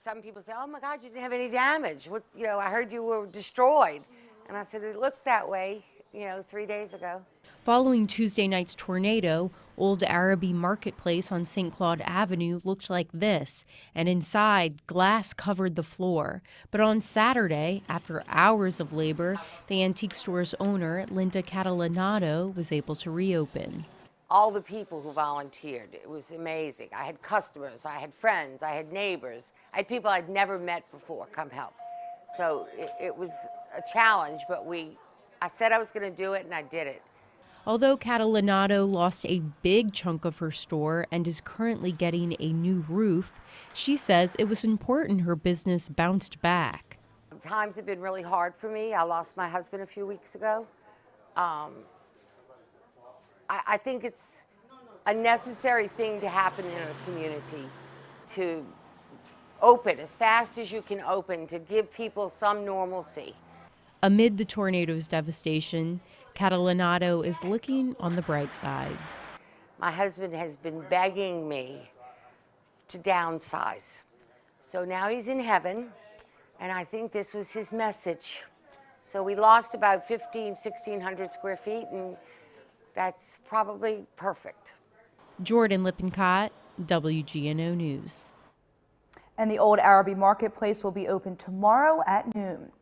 some people say, oh my God, you didn't have any damage. What, I heard you were destroyed. And I said, it looked that way, 3 days ago. Following Tuesday night's tornado, Old Araby Marketplace on St. Claude Avenue looked like this, and inside, glass covered the floor. But on Saturday, after hours of labor, the antique store's owner, Linda Catalanato, was able to reopen. All the people who volunteered, it was amazing. I had customers, I had friends, I had neighbors, I had people I'd never met before come help. So it was a challenge, but I said I was going to do it, and I did it. Although Catalanato lost a big chunk of her store and is currently getting a new roof, she says it was important her business bounced back. Times have been really hard for me. I lost my husband a few weeks ago. I think it's a necessary thing to happen in a community, to open as fast as you can open, to give people some normalcy. Amid the tornado's devastation, Catalanato is looking on the bright side. My husband has been begging me to downsize. So now he's in heaven, and I think this was his message. So we lost about 1,600 square feet, and that's probably perfect. Jordan Lippincott, WGNO News. And the Old Araby Marketplace will be open tomorrow at noon.